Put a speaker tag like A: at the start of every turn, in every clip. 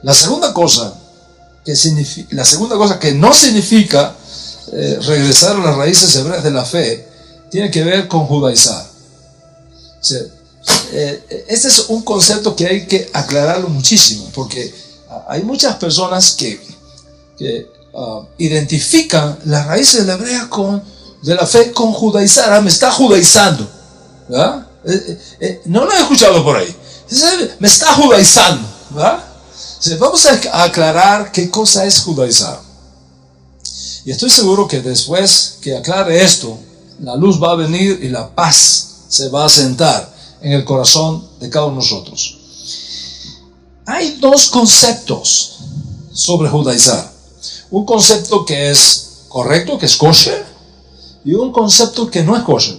A: La segunda cosa que no significa regresar a las raíces hebreas de la fe tiene que ver con judaizar. O sea, este es un concepto que hay que aclararlo muchísimo, porque hay muchas personas que identifican las raíces de la hebrea de la fe con judaizar. Me está judaizando, ¿verdad? No lo he escuchado por ahí. Me está judaizando, ¿verdad? Vamos a aclarar qué cosa es judaizar. Y estoy seguro que después que aclare esto, la luz va a venir y la paz se va a sentar en el corazón de cada uno de nosotros. Hay dos conceptos sobre judaizar. Un concepto que es correcto, que es kosher, y un concepto que no es kosher.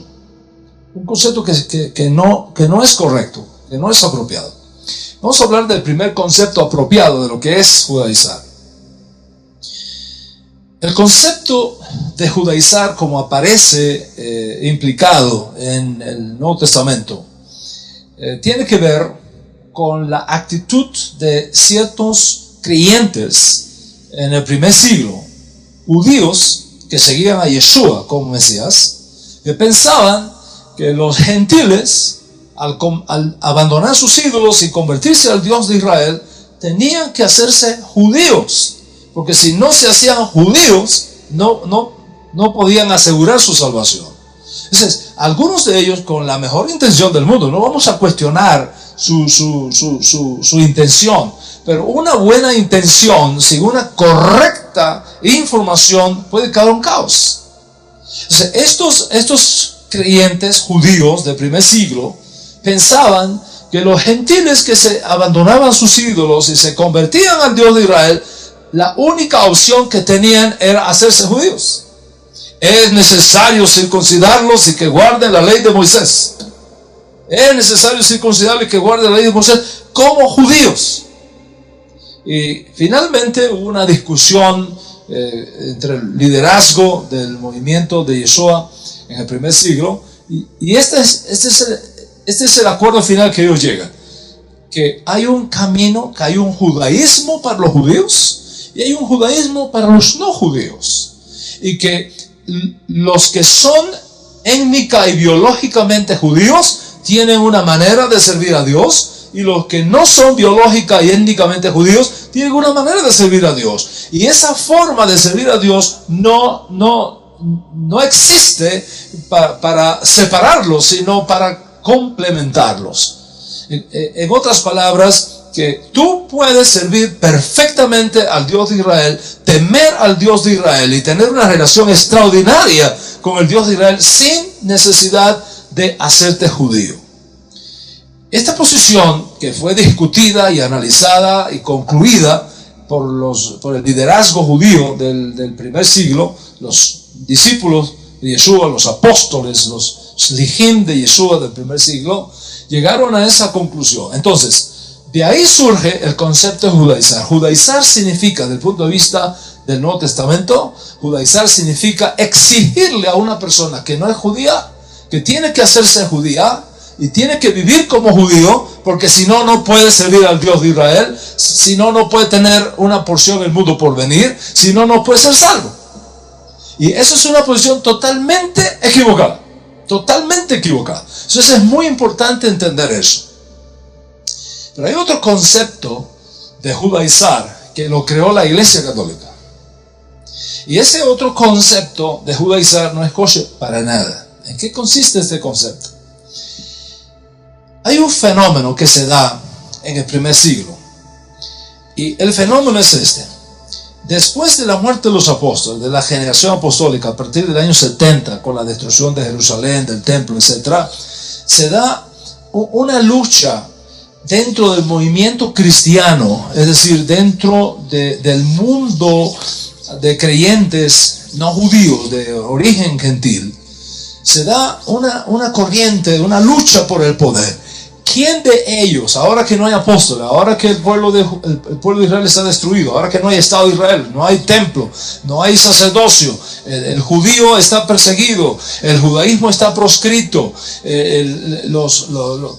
A: Un concepto que no es correcto, que no es apropiado. Vamos a hablar del primer concepto apropiado de lo que es judaizar. El concepto de judaizar, como aparece implicado en el Nuevo Testamento, tiene que ver con la actitud de ciertos creyentes en el primer siglo, judíos que seguían a Yeshua como Mesías, que pensaban que los gentiles, al abandonar sus ídolos y convertirse al Dios de Israel, tenían que hacerse judíos, porque si no se hacían judíos, no podían asegurar su salvación. Entonces, algunos de ellos, con la mejor intención del mundo, no vamos a cuestionar su intención, pero una buena intención sin una correcta información puede causar un caos. Entonces, estos creyentes judíos del primer siglo pensaban que los gentiles que se abandonaban sus ídolos y se convertían al Dios de Israel, la única opción que tenían era hacerse judíos. Es necesario circuncidarlos y que guarden la ley de Moisés. Es necesario circuncidarlos y que guarden la ley de Moisés como judíos. Y finalmente hubo una discusión entre el liderazgo del movimiento de Yeshua en el primer siglo, y este es el acuerdo final que ellos llegan: que hay un camino, que hay un judaísmo para los judíos y hay un judaísmo para los no judíos, y que los que son étnica y biológicamente judíos tienen una manera de servir a Dios, y los que no son biológica y étnicamente judíos tienen una manera de servir a Dios. Y esa forma de servir a Dios no existe para separarlos, sino para complementarlos. En otras palabras, que tú puedes servir perfectamente al Dios de Israel, temer al Dios de Israel y tener una relación extraordinaria con el Dios de Israel sin necesidad de hacerte judío. Esta posición, que fue discutida y analizada y concluida por el liderazgo judío del primer siglo, los discípulos de Yeshua, los apóstoles, los shlichim de Yeshua del primer siglo, llegaron a esa conclusión. Entonces, de ahí surge el concepto de judaizar. Judaizar significa, desde el punto de vista del Nuevo Testamento, judaizar significa exigirle a una persona que no es judía, que tiene que hacerse judía y tiene que vivir como judío, porque si no, no puede servir al Dios de Israel, si no, no puede tener una porción en el mundo por venir, si no, no puede ser salvo. Y eso es una posición totalmente equivocada, totalmente equivocada. Entonces es muy importante entender eso. Pero hay otro concepto de judaizar que lo creó la Iglesia Católica. Y ese otro concepto de judaizar no es kosher para nada. ¿En qué consiste este concepto? Hay un fenómeno que se da en el primer siglo. Y el fenómeno es este. Después de la muerte de los apóstoles, de la generación apostólica, a partir del año 70, con la destrucción de Jerusalén, del templo, etc., se da una lucha dentro del movimiento cristiano, es decir, dentro del mundo de creyentes no judíos de origen gentil. Se da una corriente, una lucha por el poder. ¿quién de ellos, ahora que no hay apóstoles, ahora que el pueblo de Israel está destruido, ahora que no hay Estado de Israel, no hay templo, no hay sacerdocio, el judío está perseguido, el judaísmo está proscrito,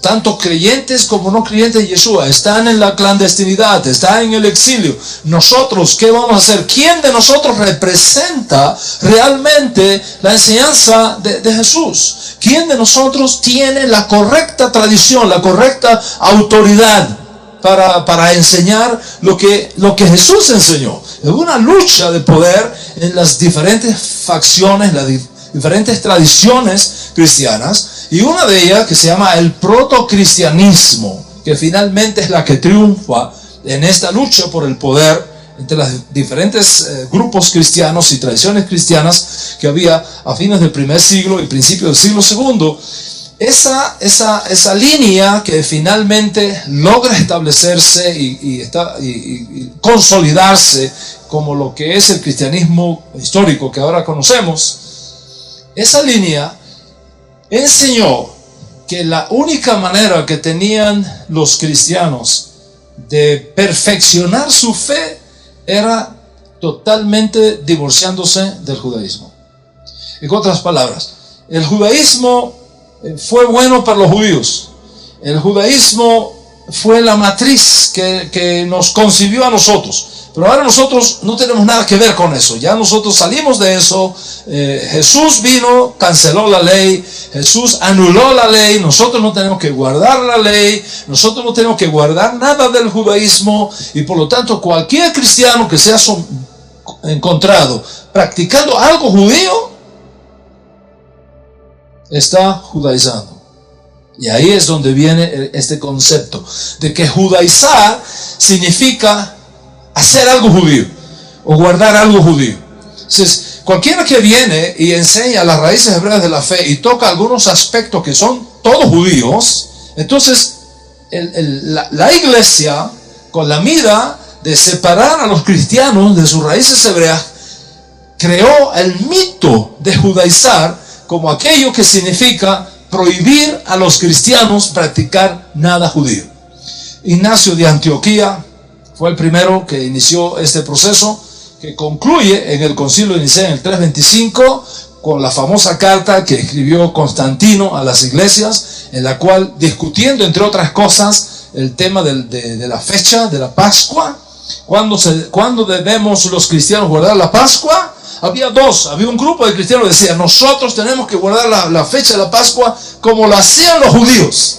A: tanto creyentes como no creyentes de Yeshua están en la clandestinidad, están en el exilio? Nosotros, ¿qué vamos a hacer? ¿Quién de nosotros representa realmente la enseñanza de Jesús? ¿Quién de nosotros tiene la correcta tradición, la correcta autoridad para enseñar lo que Jesús enseñó? Es una lucha de poder en las diferentes facciones, las diferentes tradiciones cristianas, y una de ellas que se llama el protocristianismo, que finalmente es la que triunfa en esta lucha por el poder entre los diferentes grupos cristianos y tradiciones cristianas que había a fines del primer siglo y principios del siglo segundo. Esa línea que finalmente logra establecerse y consolidarse como lo que es el cristianismo histórico que ahora conocemos, esa línea enseñó que la única manera que tenían los cristianos de perfeccionar su fe era totalmente divorciándose del judaísmo. En otras palabras, el judaísmo fue bueno para los judíos. El judaísmo fue la matriz que nos concibió a nosotros. Pero ahora nosotros no tenemos nada que ver con eso. Ya nosotros salimos de eso. Jesús vino, canceló la ley. Jesús anuló la ley. Nosotros no tenemos que guardar la ley. Nosotros no tenemos que guardar nada del judaísmo. Y por lo tanto, cualquier cristiano que sea encontrado practicando algo judío, está judaizando. Y ahí es donde viene este concepto de que judaizar significa hacer algo judío o guardar algo judío. Entonces, cualquiera que viene y enseña las raíces hebreas de la fe y toca algunos aspectos que son todos judíos, entonces la iglesia, con la mira de separar a los cristianos de sus raíces hebreas, creó el mito de judaizar como aquello que significa prohibir a los cristianos practicar nada judío. Ignacio de Antioquía fue el primero que inició este proceso, que concluye en el Concilio de Nicea en el 325 con la famosa carta que escribió Constantino a las iglesias, en la cual, discutiendo entre otras cosas el tema de la fecha de la Pascua, ¿cuándo debemos los cristianos guardar la Pascua? Había un grupo de cristianos que decía: nosotros tenemos que guardar la fecha de la Pascua como lo hacían los judíos.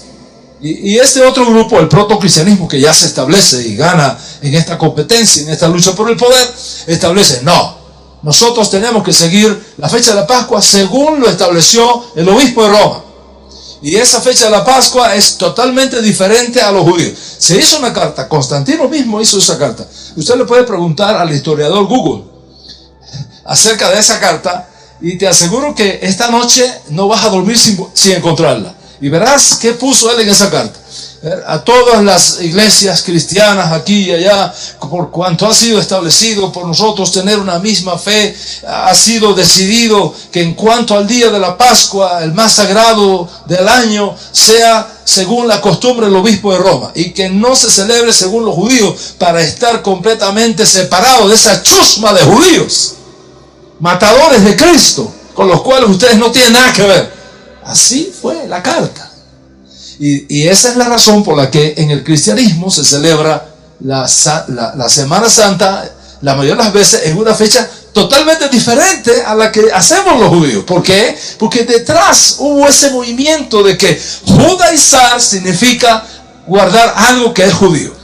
A: Y este otro grupo, el protocristianismo, que ya se establece y gana en esta competencia, en esta lucha por el poder, establece: no, nosotros tenemos que seguir la fecha de la Pascua según lo estableció el obispo de Roma. Y esa fecha de la Pascua es totalmente diferente a los judíos. Se hizo una carta, Constantino mismo hizo esa carta. Usted le puede preguntar al historiador Google acerca de esa carta, y te aseguro que esta noche no vas a dormir sin encontrarla. Y verás qué puso él en esa carta. A todas las iglesias cristianas aquí y allá, por cuanto ha sido establecido por nosotros tener una misma fe, ha sido decidido que en cuanto al día de la Pascua, el más sagrado del año, sea según la costumbre del obispo de Roma, y que no se celebre según los judíos, para estar completamente separado de esa chusma de judíos, matadores de Cristo, con los cuales ustedes no tienen nada que ver. Así fue la carta. Y esa es la razón por la que en el cristianismo se celebra la Semana Santa, la mayoría de las veces en una fecha totalmente diferente a la que hacemos los judíos. ¿Por qué? Porque detrás hubo ese movimiento de que judaizar significa guardar algo que es judío.